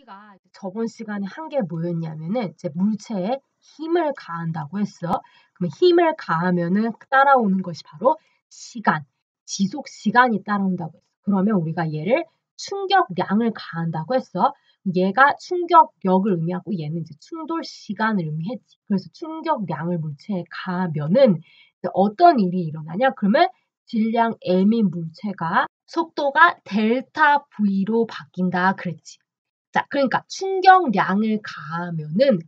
우리가 저번 시간에 한 게 뭐였냐면은 이제 물체에 힘을 가한다고 했어. 그러면 힘을 가하면은 따라오는 것이 바로 시간, 지속 시간이 따라온다고 했어. 그러면 우리가 얘를 충격량을 가한다고 했어. 얘가 충격력을 의미하고 얘는 이제 충돌 시간을 의미했지. 그래서 충격량을 물체에 가하면은 이제 어떤 일이 일어나냐? 그러면 질량 m인 물체가 속도가 델타 V로 바뀐다 그랬지. 자, 그러니까 충격량을 가하면은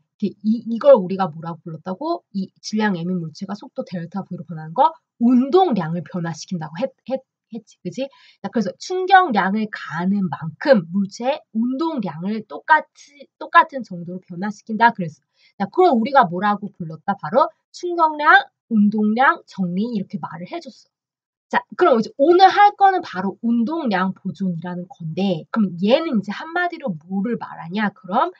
이걸 우리가 뭐라고 불렀다고? 이 질량 m인 물체가 속도 델타 V로 변하는 거 운동량을 변화시킨다고 했지. 그지? 자, 그래서 충격량을 가하는 만큼 물체의 운동량을 똑같은 정도로 변화시킨다 그랬어. 자, 그럼 우리가 뭐라고 불렀다? 바로 충격량, 운동량, 정리 이렇게 말을 해줬어. 자, 그럼 이제 오늘 할 거는 바로 운동량 보존이라는 건데, 그럼 얘는 이제 한마디로 뭐를 말하냐? 그럼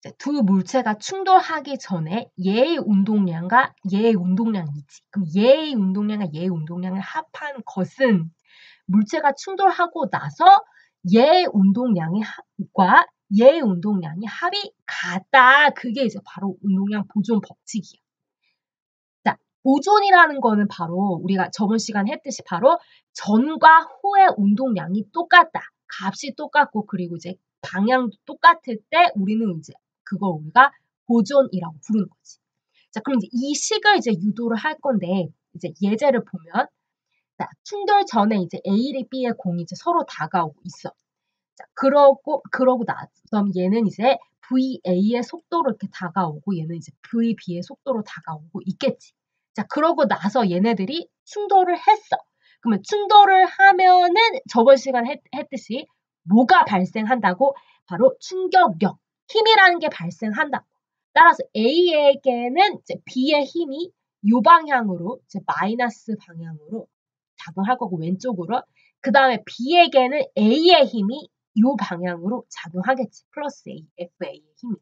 이제 두 물체가 충돌하기 전에 얘의 운동량과 얘의 운동량이지. 그럼 얘의 운동량과 얘의 운동량을 합한 것은 물체가 충돌하고 나서 얘의 운동량과 얘의 운동량이 합이 같다. 그게 이제 바로 운동량 보존 법칙이야. 자, 보존이라는 거는 바로 우리가 저번 시간에 했듯이 바로 전과 후의 운동량이 똑같다. 값이 똑같고 그리고 이제 방향도 똑같을 때 우리는 이제 그걸 우리가 보존이라고 부르는 거지. 자, 그럼 이제 이 식을 이제 유도를 할 건데 이제 예제를 보면 자, 충돌 전에 이제 A랑 B의 공이 이제 서로 다가오고 있어. 자, 그러고 나서 얘는 이제 VA의 속도로 이렇게 다가오고 얘는 이제 VB의 속도로 다가오고 있겠지. 자, 그러고 나서 얘네들이 충돌을 했어. 그러면 충돌을 하면은 저번 시간에 했듯이 뭐가 발생한다고? 바로 충격력, 힘이라는 게 발생한다. 따라서 A에게는 이제 B의 힘이 이 방향으로, 이제 마이너스 방향으로 작용할 거고 왼쪽으로. 그 다음에 B에게는 A의 힘이 이 방향으로 작용하겠지. 플러스 A, FA의 힘이.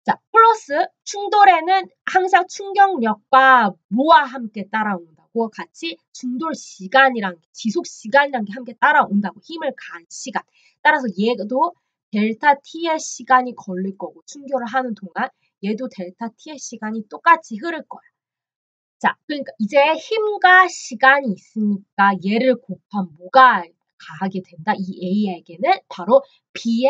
자, 플러스 충돌에는 항상 충격력과 뭐와 함께 따라온다고? 같이 충돌 시간이랑 지속 시간이란 게 함께 따라온다고. 힘을 가한 시간. 따라서 얘도 델타 T의 시간이 걸릴 거고 충돌을 하는 동안 얘도 델타 T의 시간이 똑같이 흐를 거야. 자, 그러니까 이제 힘과 시간이 있으니까 얘를 곱하면 뭐가 가하게 된다? 이 A에게는 바로 B의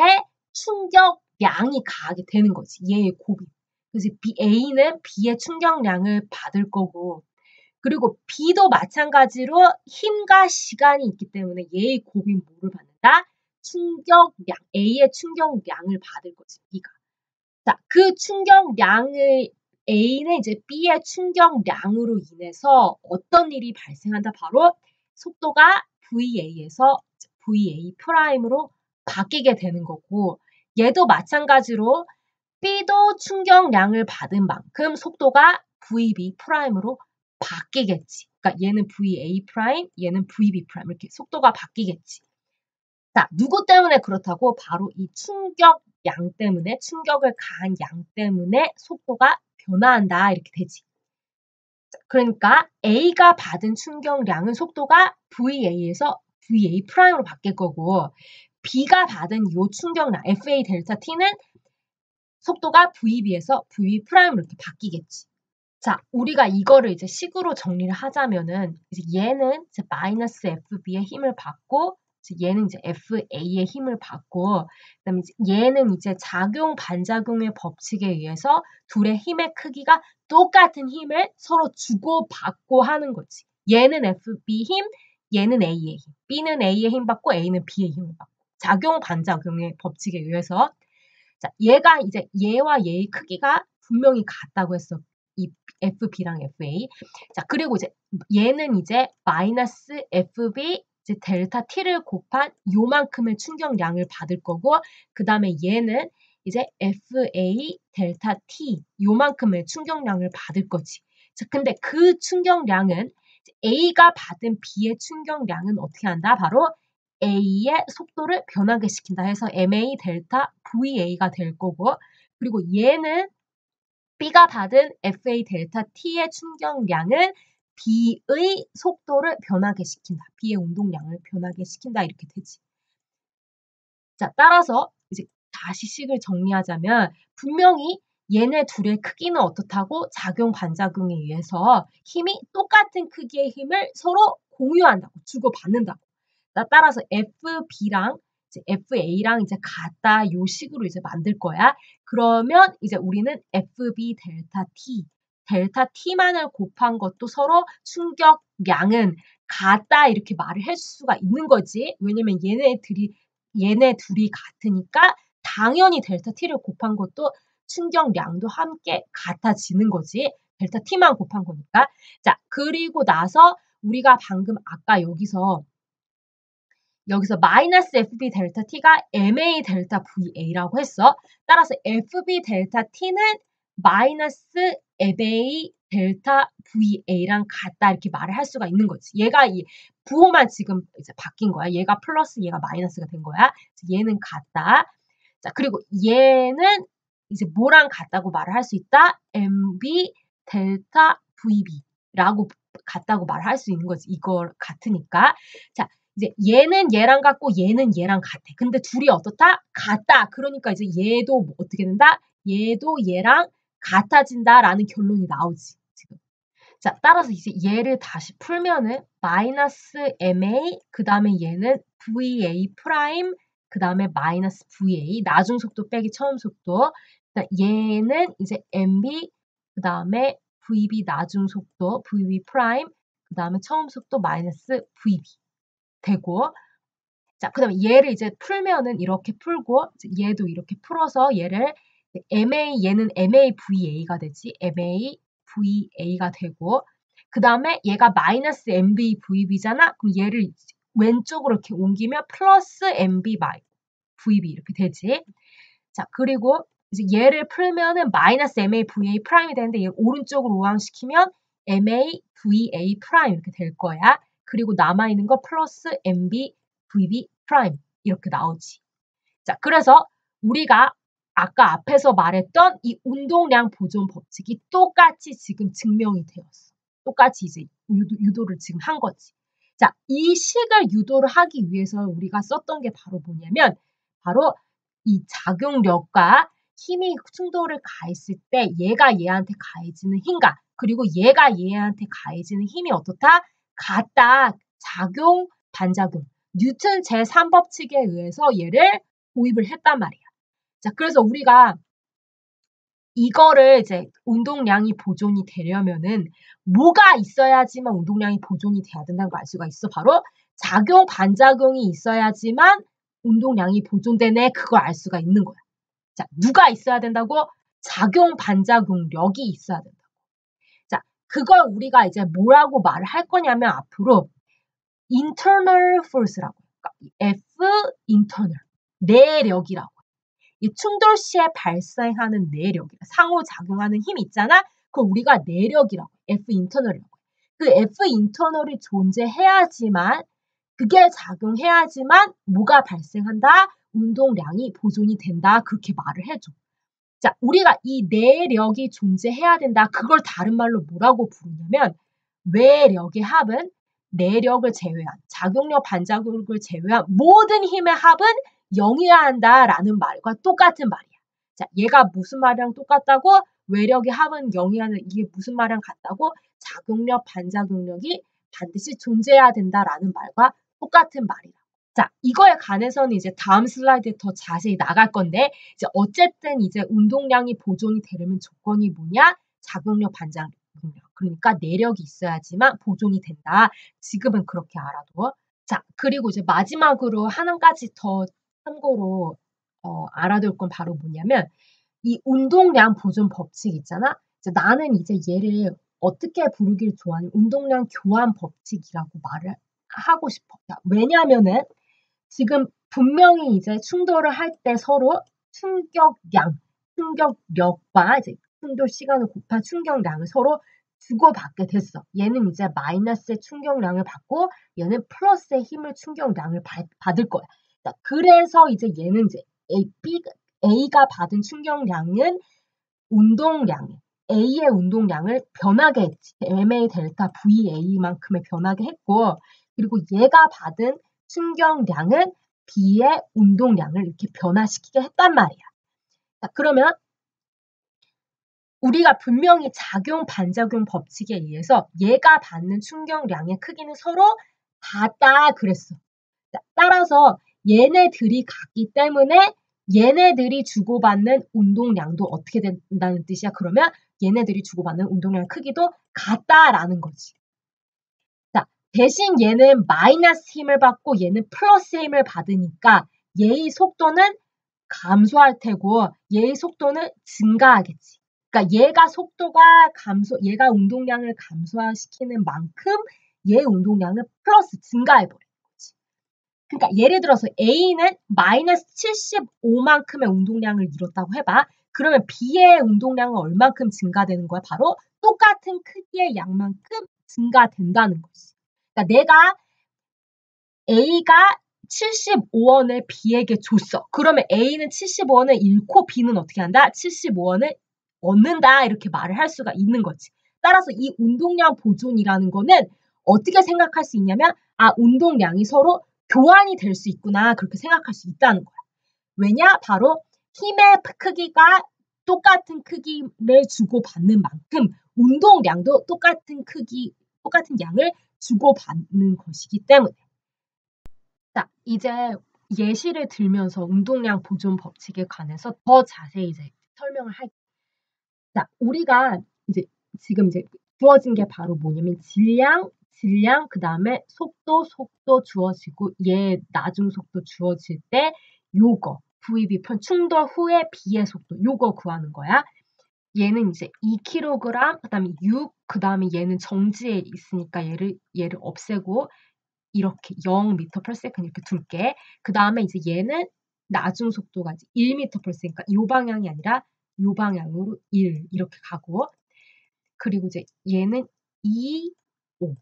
충격량이 가하게 되는 거지. 얘의 곱이. 그래서 A는 B의 충격량을 받을 거고 그리고 B도 마찬가지로 힘과 시간이 있기 때문에 얘의 곱인 뭐를 받는다? 충격량, A의 충격량을 받을 거지, B가. 자, 그 충격량을 A는 이제 B의 충격량으로 인해서 어떤 일이 발생한다? 바로 속도가 VA에서 VA 프라임으로 바뀌게 되는 거고 얘도 마찬가지로 B도 충격량을 받은 만큼 속도가 VB 프라임으로 바뀌겠지. 그러니까 얘는 VA 프라임, 얘는 VB 프라임 이렇게 속도가 바뀌겠지. 자, 누구 때문에 그렇다고? 바로 이 충격량 때문에, 충격을 가한 양 때문에 속도가 변화한다 이렇게 되지. 자, 그러니까 A가 받은 충격량은 속도가 VA에서 VA 프라임으로 바뀔 거고 B가 받은 이 충격량 FA 델타 T는 속도가 VB에서 VB 프라임으로 이렇게 바뀌겠지. 자, 우리가 이거를 이제 식으로 정리를 하자면은 이제 얘는 이제 마이너스 FB의 힘을 받고 얘는 이제 FA의 힘을 받고 그다음에 이제 얘는 이제 작용 반작용의 법칙에 의해서 둘의 힘의 크기가 똑같은 힘을 서로 주고받고 하는 거지. 얘는 FB 힘, 얘는 A의 힘. B는 A의 힘 받고 A는 B의 힘을 받고. 작용 반작용의 법칙에 의해서 자, 얘가 이제 얘와 얘의 크기가 분명히 같다고 했어. 이 FB랑 FA. 자, 그리고 이제 얘는 이제 마이너스 FB 이제 델타 T를 곱한 요만큼의 충격량을 받을 거고 그 다음에 얘는 이제 FA 델타 T 요만큼의 충격량을 받을 거지. 자, 근데 그 충격량은 A가 받은 B의 충격량은 어떻게 한다? 바로 A의 속도를 변하게 시킨다 해서 MA 델타 VA가 될 거고 그리고 얘는 B가 받은 FA 델타 T의 충격량은 B의 속도를 변하게 시킨다. B의 운동량을 변하게 시킨다. 이렇게 되지. 자, 따라서 이제 다시 식을 정리하자면 분명히 얘네 둘의 크기는 어떻다고 작용 반작용에 의해서 힘이 똑같은 크기의 힘을 서로 공유한다고 주고받는다고. 따라서 FB랑 이제 FA랑 이제 같다 요 식으로 이제 만들 거야. 그러면 이제 우리는 FB 델타 T만을 곱한 것도 서로 충격량은 같다 이렇게 말을 할 수가 있는 거지. 왜냐면 얘네 둘이 같으니까 당연히 델타 T를 곱한 것도 충격량도 함께 같아지는 거지. 델타 T만 곱한 거니까. 자, 그리고 나서 우리가 방금 아까 여기서 마이너스 FB 델타 T가 MA 델타 VA라고 했어. 따라서 FB 델타 T는 마이너스 MA 델타 VA랑 같다 이렇게 말을 할 수가 있는 거지. 얘가 이 부호만 지금 이제 바뀐 거야. 얘가 플러스 얘가 마이너스가 된 거야. 얘는 같다. 자, 그리고 얘는 이제 뭐랑 같다고 말을 할 수 있다? MB 델타 VB라고 같다고 말을 할 수 있는 거지. 이걸 같으니까. 자, 이제 얘는 얘랑 같고 얘는 얘랑 같아. 근데 둘이 어떻다? 같다. 그러니까 이제 얘도 뭐 어떻게 된다? 얘도 얘랑 같아진다라는 결론이 나오지. 지금. 자, 따라서 이제 얘를 다시 풀면은 마이너스 MA 그 다음에 얘는 VA 프라임 그 다음에 마이너스 VA 나중 속도 빼기 처음 속도 얘는 이제 MB 그 다음에 VB 나중 속도 VB 프라임 그 다음에 처음 속도 마이너스 VB 되고 자, 그 다음에 얘를 이제 풀면은 이렇게 풀고 얘도 이렇게 풀어서 얘를 얘는 MAVA가 되지. MAVA가 되고 그 다음에 얘가 마이너스 MBVB잖아. 그럼 얘를 왼쪽으로 이렇게 옮기면 플러스 MBVB 이렇게 되지. 자, 그리고 이제 얘를 풀면은 마이너스 MAVA 프라임이 되는데 얘 오른쪽으로 우항시키면 MAVA 프라임 이렇게 될 거야. 그리고 남아있는 거 플러스 MBVB 프라임 이렇게 나오지. 자, 그래서 우리가 아까 앞에서 말했던 이 운동량 보존 법칙이 똑같이 지금 증명이 되었어. 똑같이 이제 유도를 지금 한 거지. 자, 이 식을 유도를 하기 위해서 우리가 썼던 게 바로 뭐냐면 바로 이 작용력과 힘이 충돌을 가했을 때 얘가 얘한테 가해지는 힘과 그리고 얘가 얘한테 가해지는 힘이 어떻다? 같다. 작용, 반작용. 뉴턴 제3법칙에 의해서 얘를 도입을 했단 말이야. 자, 그래서 우리가 이거를 이제 운동량이 보존이 되려면은 뭐가 있어야지만 운동량이 보존이 돼야 된다는 걸 알 수가 있어. 바로 작용, 반작용이 있어야지만 운동량이 보존되네. 그걸 알 수가 있는 거야. 자, 누가 있어야 된다고? 작용, 반작용력이 있어야 된다고. 자, 그걸 우리가 이제 뭐라고 말을 할 거냐면 앞으로 internal force라고. 그러니까 F internal. 내력이라고. 이 충돌 시에 발생하는 내력이라 상호작용하는 힘 있잖아. 그걸 우리가 내력이라고 F 인터널이라고. 그 F 인터널이 존재해야지만 그게 작용해야지만 뭐가 발생한다? 운동량이 보존이 된다. 그렇게 말을 해줘. 자, 우리가 이 내력이 존재해야 된다. 그걸 다른 말로 뭐라고 부르냐면 외력의 합은 내력을 제외한 작용력, 반작용력을 제외한 모든 힘의 합은 0이어야 한다라는 말과 똑같은 말이야. 자, 얘가 무슨 말이랑 똑같다고? 외력의 합은 0이어야 한다. 이게 무슨 말이랑 같다고? 작용력, 반작용력이 반드시 존재해야 된다라는 말과 똑같은 말이야. 자, 이거에 관해서는 이제 다음 슬라이드에 더 자세히 나갈 건데, 이제 어쨌든 이제 운동량이 보존이 되려면 조건이 뭐냐? 작용력, 반작용력. 그러니까 내력이 있어야지만 보존이 된다. 지금은 그렇게 알아도. 자, 그리고 이제 마지막으로 한 가지 더 참고로 알아둘 건 바로 뭐냐면 이 운동량 보존 법칙 있잖아. 이제 나는 이제 얘를 어떻게 부르길 좋아하는 운동량 교환 법칙이라고 말을 하고 싶어. 왜냐면은 지금 분명히 이제 충돌을 할 때 서로 충격력과 이제 충돌 시간을 곱한 충격량을 서로 주고받게 됐어. 얘는 이제 마이너스의 충격량을 받고 얘는 플러스의 힘을 충격량을 받을 거야. 자, 그래서 이제 얘는 이제 A가 받은 충격량은 A의 운동량을 변하게 했지. MA 델타 VA만큼의 변하게 했고 그리고 얘가 받은 충격량은 B의 운동량을 이렇게 변화시키게 했단 말이야. 자, 그러면 우리가 분명히 작용, 반작용 법칙에 의해서 얘가 받는 충격량의 크기는 서로 같다 그랬어. 자, 따라서 얘네들이 같기 때문에 얘네들이 주고받는 운동량도 어떻게 된다는 뜻이야? 그러면 얘네들이 주고받는 운동량 크기도 같다라는 거지. 자, 대신 얘는 마이너스 힘을 받고 얘는 플러스 힘을 받으니까 얘의 속도는 감소할 테고 얘의 속도는 증가하겠지. 그러니까 얘가 운동량을 감소시키는 만큼 얘의 운동량은 플러스 증가해버려. 그러니까 예를 들어서 A는 마이너스 75만큼의 운동량을 이뤘다고 해봐. 그러면 B의 운동량은 얼만큼 증가되는 거야? 바로 똑같은 크기의 양만큼 증가된다는 거지. 그러니까 내가 A가 75원을 B에게 줬어. 그러면 A는 75원을 잃고 B는 어떻게 한다? 75원을 얻는다. 이렇게 말을 할 수가 있는 거지. 따라서 이 운동량 보존이라는 거는 어떻게 생각할 수 있냐면 운동량이 서로 교환이 될 수 있구나. 그렇게 생각할 수 있다는 거야. 왜냐? 바로 힘의 크기가 똑같은 크기를 주고받는 만큼 운동량도 똑같은 양을 주고받는 것이기 때문에. 자, 이제 예시를 들면서 운동량 보존 법칙에 관해서 더 자세히 이제 설명을 할게요. 자, 우리가 지금 주어진 게 바로 뭐냐면 질량, 그 다음에 속도 주어지고 얘 나중 속도 주어질 때 요거 VB 충돌 후에 B의 속도 요거 구하는 거야. 얘는 이제 2kg, 그 다음에 6, 그 다음에 얘는 정지에 있으니까 얘를 없애고 이렇게 0m/s 이렇게 둘게. 그 다음에 이제 얘는 나중 속도가 1m/s, 그러니까 이 방향이 아니라 이 방향으로 1 이렇게 가고, 그리고 이제 얘는 2, 5.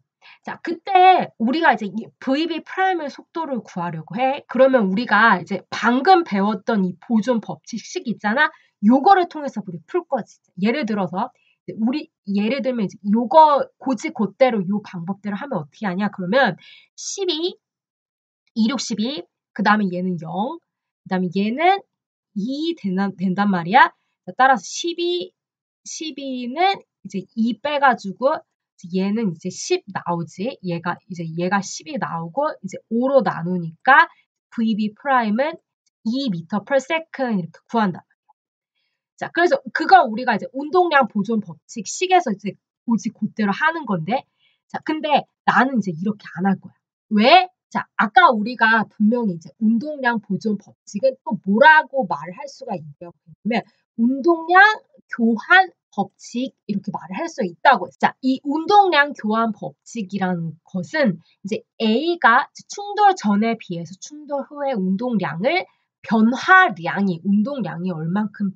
자, 그때 우리가 이제 이 VB 프라임의 속도를 구하려고 해. 그러면 우리가 이제 방금 배웠던 이 보존 법칙식 있잖아. 요거를 통해서 우리 풀 거지. 예를 들어서 예를 들면 이제 요거 곧대로 요 방법대로 하면 어떻게 하냐? 그러면 12, 2, 6, 12, 그 다음에 얘는 0, 그 다음에 얘는 2 된단 말이야. 따라서 12는 이제 2 빼가지고 얘는 이제 10 나오지. 얘가 10이 나오고 이제 5로 나누니까 VB 프라임은 2m/s 이렇게 구한다. 자, 그래서 그거 우리가 이제 운동량 보존 법칙 식에서 이제 곧대로 하는 건데, 자, 근데 나는 이제 이렇게 안 할 거야. 왜? 자, 아까 우리가 분명히 이제 운동량 보존 법칙은 또 뭐라고 말을 할 수가 있냐고 하면 운동량 교환 법칙 이렇게 말을 할 수 있다고 했어. 자, 이 운동량 교환 법칙이라는 것은 이제 A가 충돌 전에 비해서 충돌 후의 운동량을 운동량이 얼만큼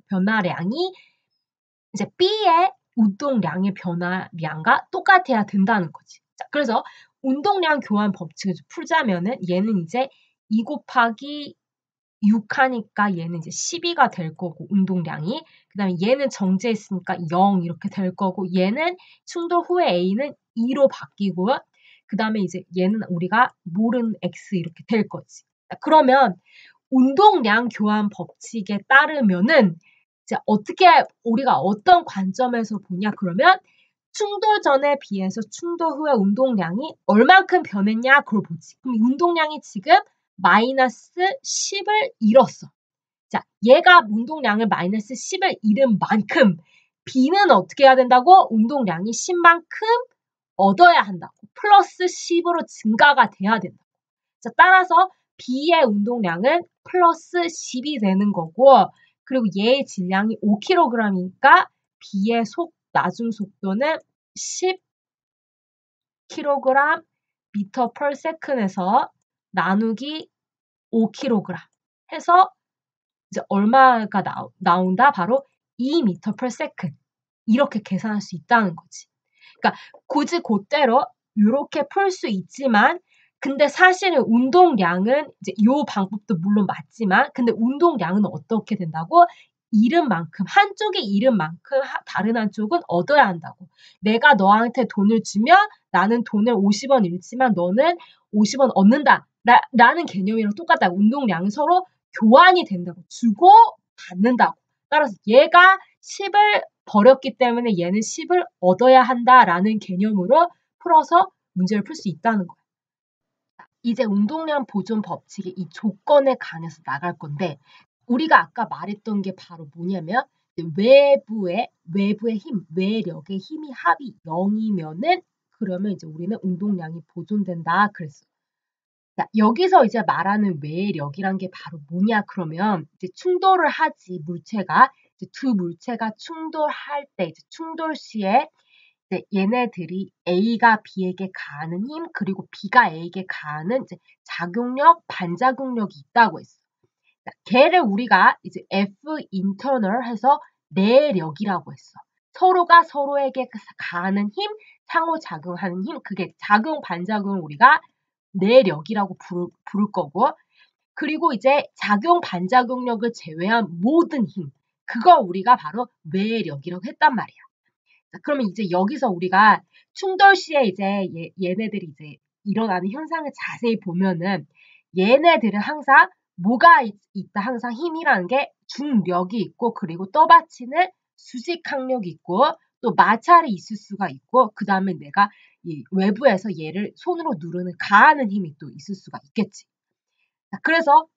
변화량이 이제 B의 운동량의 변화량과 똑같아야 된다는 거지. 자, 그래서 운동량 교환 법칙을 풀자면은 얘는 이제 2 곱하기 6 하니까 얘는 이제 12가 될 거고 운동량이, 그 다음에 얘는 정지해 있으니까 0 이렇게 될 거고, 얘는 충돌 후에 A는 2로 바뀌고, 그 다음에 이제 얘는 우리가 모르는 X 이렇게 될 거지. 자, 그러면 운동량 교환 법칙에 따르면은 이제 우리가 어떤 관점에서 보냐? 그러면 충돌 전에 비해서 충돌 후에 운동량이 얼만큼 변했냐? 그걸 보지. 그럼 운동량이 지금 마이너스 10을 잃었어. 자, 얘가 운동량을 마이너스 10을 잃은 만큼 B는 어떻게 해야 된다고? 운동량이 10만큼 얻어야 한다고. 플러스 10으로 증가가 돼야 된다. 자, 따라서 B의 운동량은 플러스 10이 되는 거고, 그리고 얘의 질량이 5kg이니까 B의 나중 속도는 10kg m/s에서 나누기 5kg 해서 이제 얼마가 나온다? 바로 2m/s. 이렇게 계산할 수 있다는 거지. 그러니까 곧대로 이렇게 풀 수 있지만, 근데 사실은 운동량은 이제 이 방법도 물론 맞지만, 근데 운동량은 어떻게 된다고? 잃은 만큼, 한쪽이 잃은 만큼 다른 한쪽은 얻어야 한다고. 내가 너한테 돈을 주면 나는 돈을 50원 잃지만 너는 50원 얻는다. 라는 개념이랑 똑같다. 운동량은 서로 교환이 된다고. 주고 받는다고. 따라서 얘가 10을 버렸기 때문에 얘는 10을 얻어야 한다라는 개념으로 풀어서 문제를 풀 수 있다는 거예요. 이제 운동량 보존 법칙의 이 조건에 관해서 나갈 건데 우리가 아까 말했던 게 바로 뭐냐면 외부의 힘, 외력의 힘이 합이 0이면은 그러면 이제 우리는 운동량이 보존된다 그랬어. 자, 여기서 이제 말하는 외력이란 게 바로 뭐냐 그러면 이제 충돌을 하지 물체가 이제 두 물체가 충돌할 때 이제 충돌 시에 이제 얘네들이 A가 B에게 가하는 힘 그리고 B가 A에게 가하는 이제 작용력, 반작용력이 있다고 했어. 자, 걔를 우리가 이제 F internal 해서 내력이라고 했어. 서로가 서로에게 가하는 힘, 상호작용하는 힘, 그게 작용, 반작용을 우리가 내력이라고 부를 거고 그리고 이제 작용, 반작용력을 제외한 모든 힘, 그거 우리가 바로 외력이라고 했단 말이야. 자, 그러면 이제 여기서 우리가 충돌 시에 이제 얘네들이 이제 일어나는 현상을 자세히 보면은 얘네들은 항상 뭐가 있다? 항상 힘이라는 게 중력이 있고 그리고 떠받치는 수직항력이 있고 또 마찰이 있을 수가 있고 그 다음에 내가 이 외부에서 얘를 손으로 누르는 가하는 힘이 또 있을 수가 있겠지. 자, 그래서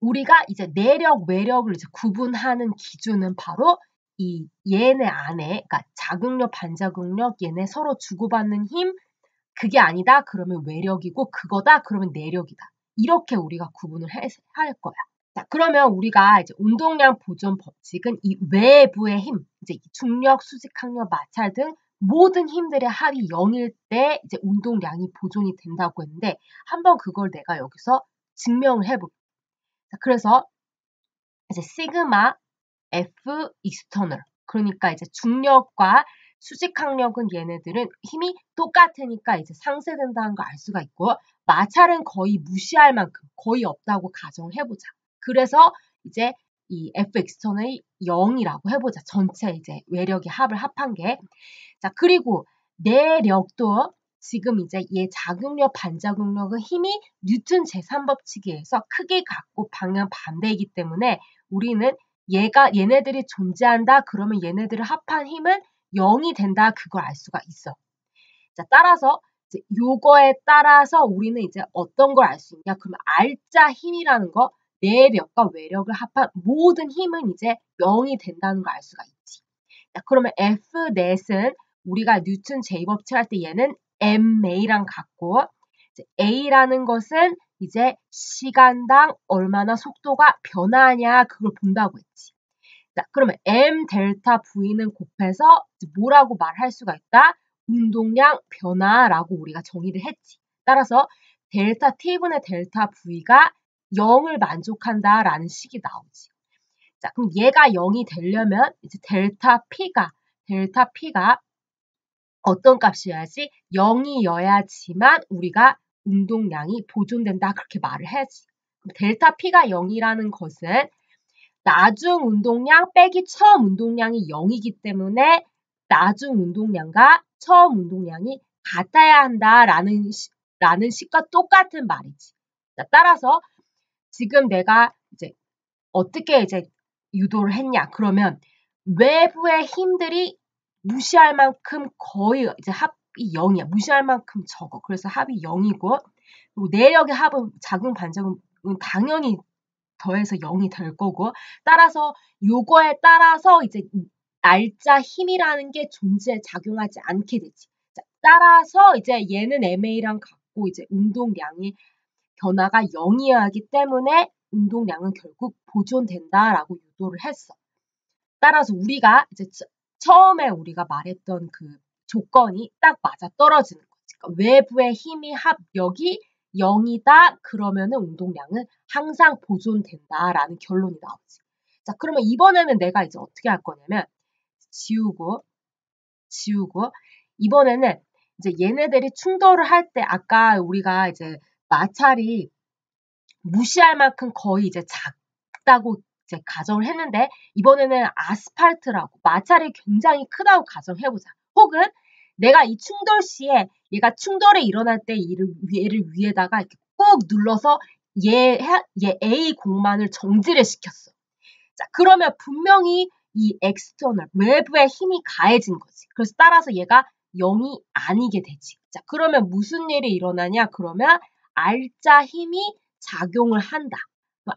우리가 이제 내력, 외력을 이제 구분하는 기준은 바로 이 얘네 안에, 그러니까 작용력, 반작용력, 얘네 서로 주고받는 힘, 그게 아니다 그러면 외력이고 그거다 그러면 내력이다. 이렇게 우리가 구분을 할 거야. 자, 그러면 우리가 이제 운동량 보존 법칙은 이 외부의 힘, 이제 중력, 수직항력, 마찰 등 모든 힘들의 합이 0일 때 이제 운동량이 보존이 된다고 했는데 한번 그걸 내가 여기서 증명을 해볼게. 자, 그래서 이제 시그마 F external 그러니까 이제 중력과 수직항력은 얘네들은 힘이 똑같으니까 이제 상쇄된다는 걸 알 수가 있고 마찰은 거의 무시할 만큼 거의 없다고 가정을 해보자. 그래서 이제 이 F external이 0이라고 해보자. 전체 이제 외력의 합을 합한 게. 자, 그리고 내력도 지금 이제 얘 작용력, 반작용력은 힘이 뉴턴 제3법칙에 의해서 크게 같고 방향 반대이기 때문에 우리는 얘네들이 존재한다 그러면 얘네들을 합한 힘은 0이 된다 그걸 알 수가 있어. 자, 따라서 이제 요거에 따라서 우리는 이제 어떤 걸 알 수 있냐? 그러면 알자 힘이라는 거 내력과 외력을 합한 모든 힘은 이제 0이 된다는 걸 알 수가 있지. 자, 그러면 F 넷은 우리가 뉴턴 제2법칙 할 때 얘는 ma랑 같고 이제 a라는 것은 이제 시간당 얼마나 속도가 변화하냐 그걸 본다고 했지. 자, 그러면 m 델타 v는 곱해서 뭐라고 말할 수가 있다? 운동량 변화라고 우리가 정의를 했지. 따라서 델타 t분의 델타 v가 0을 만족한다라는 식이 나오지. 자, 그럼 얘가 0이 되려면 이제 델타 p가 어떤 값이어야지? 0이어야지만 우리가 운동량이 보존된다 그렇게 말을 해야지. 그럼 델타 p가 0이라는 것은 나중 운동량 빼기 처음 운동량이 0이기 때문에 나중 운동량과 처음 운동량이 같아야 한다라는 식과 똑같은 말이지. 자, 따라서 지금 내가 이제 어떻게 이제 유도를 했냐? 그러면 외부의 힘들이 무시할 만큼 거의 이제 합이 0이야. 무시할 만큼 적어. 그래서 합이 0이고 그리고 내력의 합은 작용 반작용은 당연히 더해서 0이 될 거고 따라서 요거에 따라서 이제 날짜 힘이라는 게 작용하지 않게 되지. 자, 따라서 이제 얘는 MA랑 같고 이제 운동량이 변화가 0이어야 하기 때문에 운동량은 결국 보존된다라고 유도를 했어. 따라서 우리가 이제 처음에 우리가 말했던 그 조건이 딱 맞아 떨어지는 거지. 그러니까 외부의 힘이 합력이 0이다 그러면은 운동량은 항상 보존된다라는 결론이 나오지. 자, 그러면 이번에는 내가 이제 어떻게 할 거냐면 지우고 이번에는 이제 얘네들이 충돌을 할 때 아까 우리가 이제 마찰이 무시할 만큼 거의 이제 작다고 이제 가정을 했는데 이번에는 아스팔트라고 마찰이 굉장히 크다고 가정해보자. 혹은 내가 이 충돌 시에 얘가 충돌이 일어날 때 얘를 위에다가 이렇게 꾹 눌러서 얘 A 공만을 정지를 시켰어. 자, 그러면 분명히 이 external, 외부의 힘이 가해진 거지. 그래서 따라서 얘가 0이 아니게 되지. 자, 그러면 무슨 일이 일어나냐? 그러면 알자 힘이 작용을 한다.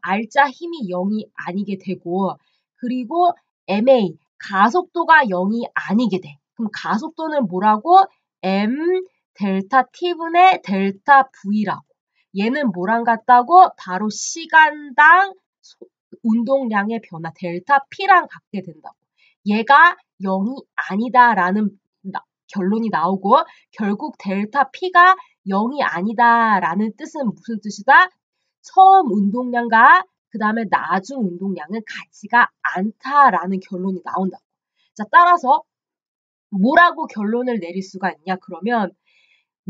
알자 힘이 0이 아니게 되고, 그리고 MA, 가속도가 0이 아니게 돼. 그럼 가속도는 뭐라고? M 델타 T분의 델타 V라고. 얘는 뭐랑 같다고? 바로 시간당 운동량의 변화 델타 P랑 같게 된다고. 얘가 0이 아니다라는 결론이 나오고 결국 델타 P가 0이 아니다라는 뜻은 무슨 뜻이다? 처음 운동량과 그 다음에 나중 운동량은 같지가 않다라는 결론이 나온다고. 자, 따라서 뭐라고 결론을 내릴 수가 있냐? 그러면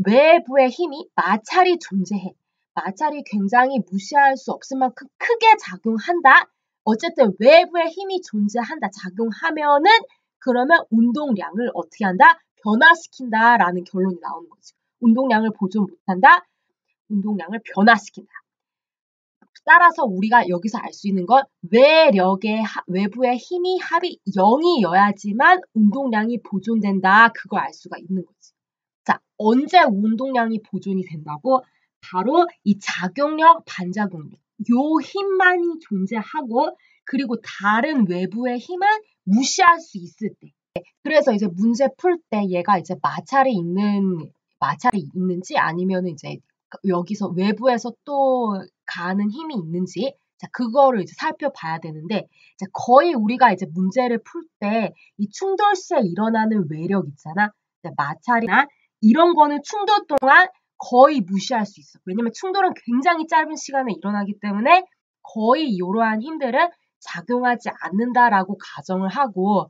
외부의 힘이 마찰이 존재해. 마찰이 굉장히 무시할 수 없을 만큼 크게 작용한다. 어쨌든 외부의 힘이 존재한다. 작용하면은 그러면 운동량을 어떻게 한다? 변화시킨다라는 결론이 나오는 거지. 운동량을 보존 못한다. 운동량을 변화시킨다. 따라서 우리가 여기서 알 수 있는 건 외부의 힘이 합이 0이어야지만 운동량이 보존된다. 그걸 알 수가 있는 거지. 자, 언제 운동량이 보존이 된다고? 바로 이 작용력, 반작용력. 요 힘만이 존재하고 그리고 다른 외부의 힘은 무시할 수 있을 때. 그래서 이제 문제 풀 때 얘가 이제 마찰이 있는지 아니면 이제 여기서 외부에서 또 가는 힘이 있는지 자, 그거를 이제 살펴봐야 되는데 자, 거의 우리가 이제 문제를 풀 때 이 충돌 시에 일어나는 외력 있잖아. 마찰이나 이런 거는 충돌 동안 거의 무시할 수 있어. 왜냐면 충돌은 굉장히 짧은 시간에 일어나기 때문에 거의 이러한 힘들은 작용하지 않는다라고 가정을 하고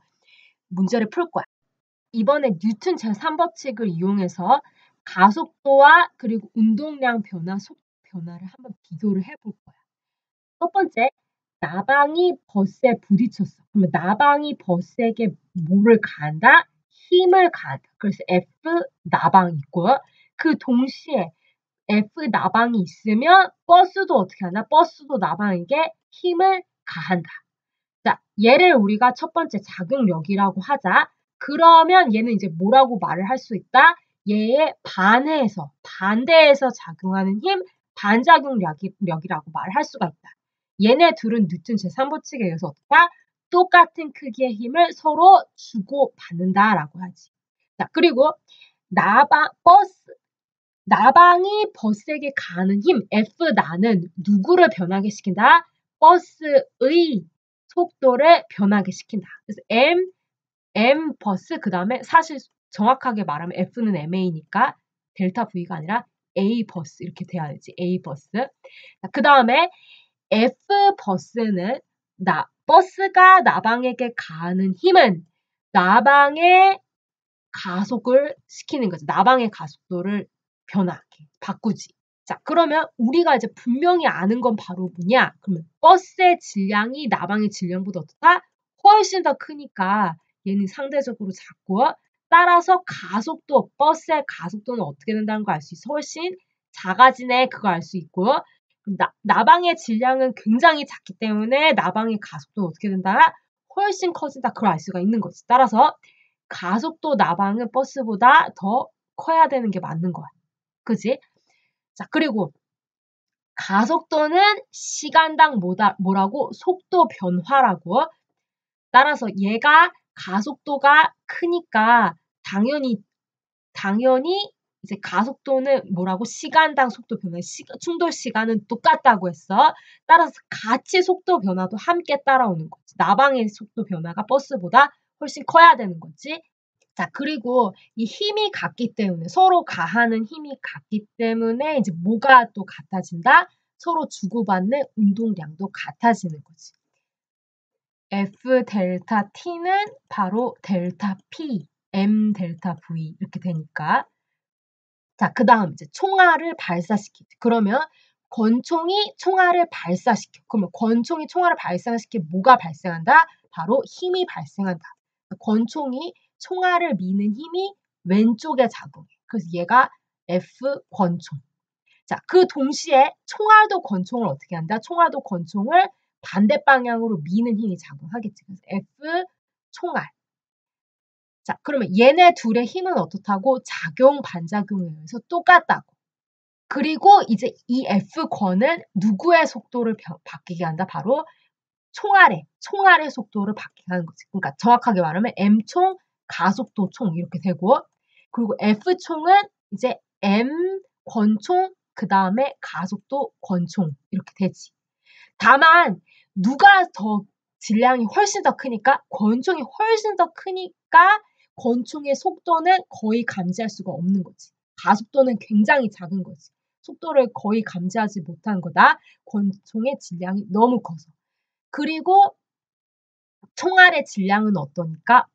문제를 풀 거야. 이번에 뉴턴 제3법칙을 이용해서 가속도와 그리고 운동량 변화, 속도 변화를 한번 비교를 해볼 거야. 첫 번째, 나방이 버스에 부딪혔어. 그러면 나방이 버스에게 뭐를 가한다? 힘을 가한다. 그래서 F 나방이 있고요. 그 동시에 F 나방이 있으면 버스도 어떻게 하나? 버스도 나방에게 힘을 가한다. 자, 얘를 우리가 첫 번째 작용력이라고 하자. 그러면 얘는 이제 뭐라고 말을 할 수 있다? 얘의 반대해서 작용하는 힘, 반작용력이라고 말을 할 수가 있다. 얘네 둘은 뉴턴 제3법칙에 의해서 어떻다? 똑같은 크기의 힘을 서로 주고받는다라고 하지. 자, 그리고 나방이 버스에게 가는 힘, F나는 누구를 변하게 시킨다? 버스의 속도를 변하게 시킨다. 그래서 M 버스 그 다음에 사실 정확하게 말하면 F는 MA니까 델타 V가 아니라 A 버스 이렇게 돼야 되지. A 버스. 그 다음에 F 버스는 버스가 나방에게 가하는 힘은 나방의 가속을 시키는 거지. 나방의 가속도를 변화하게 바꾸지. 자, 그러면 우리가 이제 분명히 아는 건 바로 뭐냐? 그러면 버스의 질량이 나방의 질량보다 어떻다? 훨씬 더 크니까 얘는 상대적으로 작고 따라서 버스의 가속도는 어떻게 된다는 걸 알 수 있어. 훨씬 작아지네. 그거 알 수 있고 나방의 질량은 굉장히 작기 때문에 나방의 가속도는 어떻게 된다? 훨씬 커진다. 그걸 알 수가 있는 거지. 따라서 가속도 나방은 버스보다 더 커야 되는 게 맞는 거야. 그지? 자, 그리고 가속도는 시간당 뭐라고? 속도 변화라고. 따라서 얘가 가속도가 크니까 당연히 이제 가속도는 뭐라고? 시간당 속도 변화, 충돌 시간은 똑같다고 했어. 따라서 같이 속도 변화도 함께 따라오는 거지. 나방의 속도 변화가 버스보다 훨씬 커야 되는 거지. 자, 그리고 이 힘이 같기 때문에 서로 가하는 힘이 같기 때문에 이제 뭐가 또 같아진다? 서로 주고받는 운동량도 같아지는 거지. F 델타 T는 바로 델타 P, M 델타 V 이렇게 되니까 자, 그 다음 이제 총알을 발사시키지. 그러면 권총이 총알을 발사시켜. 그러면 권총이 총알을 발사시키면 뭐가 발생한다? 바로 힘이 발생한다. 권총이 총알을 미는 힘이 왼쪽에 작용해. 그래서 얘가 F 권총. 자, 그 동시에 총알도 권총을 어떻게 한다? 총알도 권총을 반대 방향으로 미는 힘이 작용하겠지. 그래서 F 총알. 자, 그러면 얘네 둘의 힘은 어떻다고? 작용, 반작용에 의해서 똑같다고. 그리고 이제 이 F권은 누구의 속도를 바뀌게 한다? 바로 총알의 속도를 바뀌게 하는 거지. 그러니까 정확하게 말하면 M총, 가속도 총 이렇게 되고, 그리고 F총은 이제 M 권총, 그 다음에 가속도 권총 이렇게 되지. 다만 누가 더 질량이 훨씬 더 크니까 권총이 훨씬 더 크니까 권총의 속도는 거의 감지할 수가 없는 거지. 가속도는 굉장히 작은 거지. 속도를 거의 감지하지 못한 거다. 권총의 질량이 너무 커서. 그리고 총알의 질량은 어떠니까?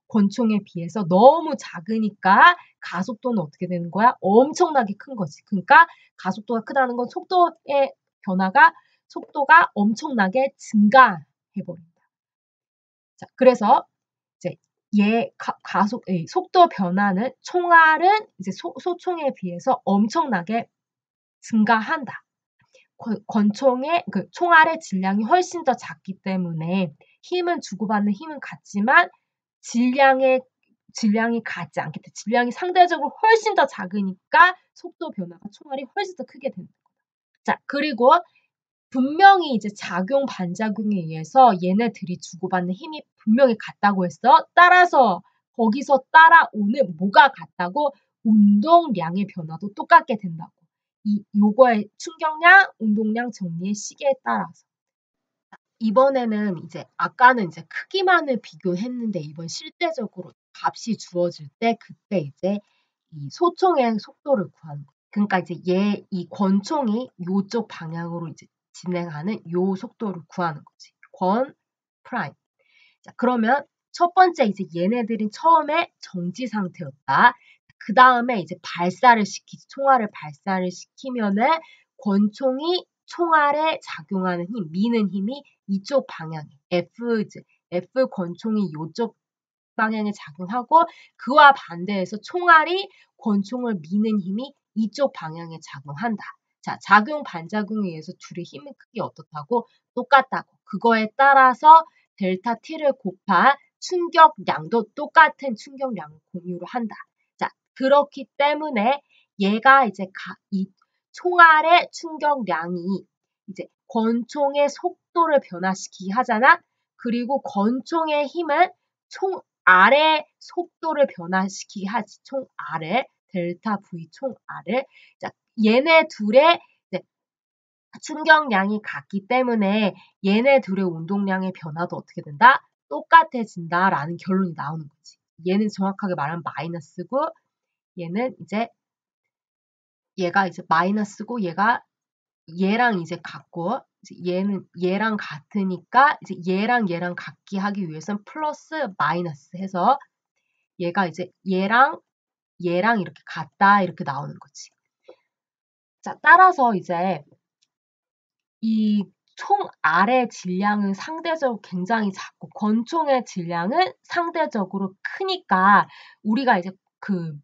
권총에 비해서 너무 작으니까 가속도는 어떻게 되는 거야? 엄청나게 큰 거지. 그러니까 가속도가 크다는 건 속도의 변화가 속도가 엄청나게 증가해버린다. 자, 그래서 이제 속도 변화는 총알은 이제 소총에 비해서 엄청나게 증가한다. 권총의 총알의 질량이 훨씬 더 작기 때문에 힘은 주고받는 힘은 같지만 질량이 같지 않겠다. 질량이 상대적으로 훨씬 더 작으니까 속도 변화가 총알이 훨씬 더 크게 된다. 자, 그리고 분명히 이제 작용, 반작용에 의해서 얘네들이 주고받는 힘이 분명히 같다고 했어. 따라서 거기서 따라오는 뭐가 같다고? 운동량의 변화도 똑같게 된다고. 요거의 충격량, 운동량 정리의 시계에 따라서. 이번에는 이제 아까는 이제 크기만을 비교했는데 이번 실제적으로 값이 주어질 때 그때 이제 이 소총의 속도를 구하는 거. 그러니까 이제 이 권총이 요쪽 방향으로 이제 진행하는 요 속도를 구하는 거지. 권 프라임. 자, 그러면 첫 번째 이제 얘네들이 처음에 정지 상태였다. 그 다음에 이제 총알을 발사를 시키면은 권총이 총알에 작용하는 힘, 미는 힘이 이쪽 방향에 F 권총이 이쪽 방향에 작용하고 그와 반대해서 총알이 권총을 미는 힘이 이쪽 방향에 작용한다. 자, 작용, 반작용에 의해서 둘의 힘의 크기 어떻다고? 똑같다고. 그거에 따라서 델타 T를 곱한 충격량도 똑같은 충격량을 공유를 한다. 자, 그렇기 때문에 얘가 이제 이 총알의 충격량이 이제 권총의 속도를 변화시키게 하잖아. 그리고 권총의 힘은 총알의 속도를 변화시키게 하지. 총알을 델타 V 총알을. 자, 얘네 둘의 충격량이 같기 때문에 얘네 둘의 운동량의 변화도 어떻게 된다? 똑같아진다라는 결론이 나오는 거지. 얘는 정확하게 말하면 마이너스고 얘는 이제 얘가 이제 마이너스고 얘랑 이제 같고 이제 얘랑 같으니까 이제 얘랑 같게 하기 위해서는 플러스 마이너스 해서 얘가 이제 얘랑 이렇게 같다 이렇게 나오는 거지. 자, 따라서 이제 이 총알의 질량은 상대적으로 굉장히 작고 권총의 질량은 상대적으로 크니까 우리가 이제 그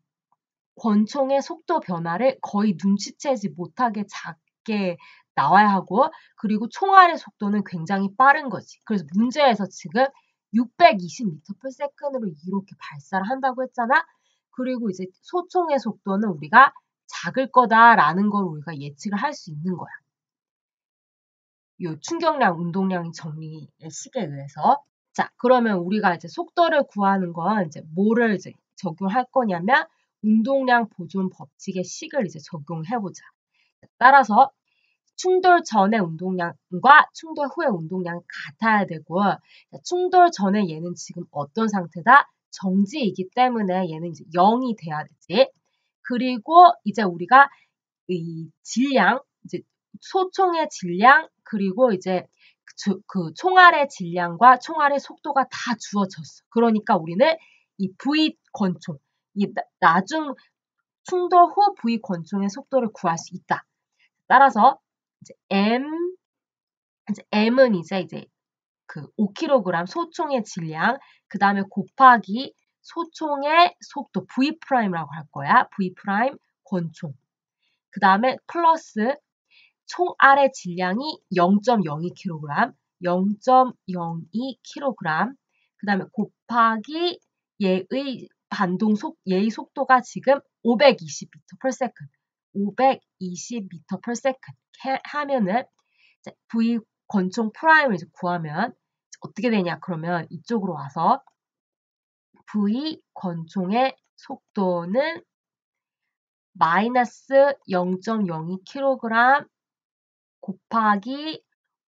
권총의 속도 변화를 거의 눈치채지 못하게 작게 나와야 하고 그리고 총알의 속도는 굉장히 빠른 거지. 그래서 문제에서 지금 620m/s로 이렇게 발사를 한다고 했잖아. 그리고 이제 소총의 속도는 우리가 작을 거다라는 걸 우리가 예측을 할 수 있는 거야. 요 충격량, 운동량 정리의 식에 의해서. 자, 그러면 우리가 이제 속도를 구하는 건 이제 뭐를 이제 적용할 거냐면 운동량 보존 법칙의 식을 이제 적용해 보자. 따라서 충돌 전의 운동량과 충돌 후의 운동량이 같아야 되고 충돌 전에 얘는 지금 어떤 상태다? 정지이기 때문에 얘는 이제 0이 돼야 되지. 그리고 이제 우리가 이 질량, 이제 소총의 질량 그리고 이제 그 총알의 질량과 총알의 속도가 다 주어졌어. 그러니까 우리는 이 V 권총, 이 나중 충돌 후 V 권총의 속도를 구할 수 있다. 따라서 M은 이제 그 5kg 소총의 질량, 그 다음에 곱하기 소총의 속도 V'라고 할 거야. V' 권총. 그 다음에 플러스 총알의 질량이 0.02kg, 0.02kg. 그 다음에 곱하기 얘의 속도가 지금 520m/s. 520m/s 하면은 V 권총 프라임을 이제 구하면 어떻게 되냐? 그러면 이쪽으로 와서 V 권총의 속도는 마이너스 0.02kg 곱하기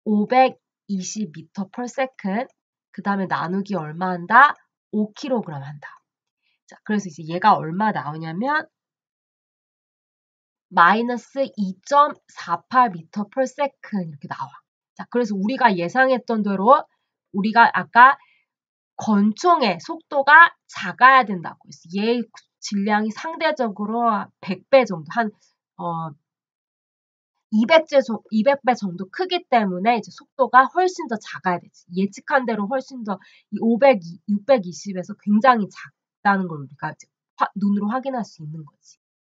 520m/s 그 다음에 나누기 얼마 한다? 5kg 한다. 자, 그래서 이제 얘가 얼마 나오냐면 마이너스 2.48m/s 이렇게 나와. 자, 그래서 우리가 예상했던 대로 우리가 아까 권총의 속도가 작아야 된다고 했어. 얘의 질량이 상대적으로 100배 정도, 200배 정도 크기 때문에 이제 속도가 훨씬 더 작아야 되지. 예측한 대로 훨씬 더 620에서 굉장히 작다는 걸 우리가 이제 눈으로 확인할 수 있는 거지.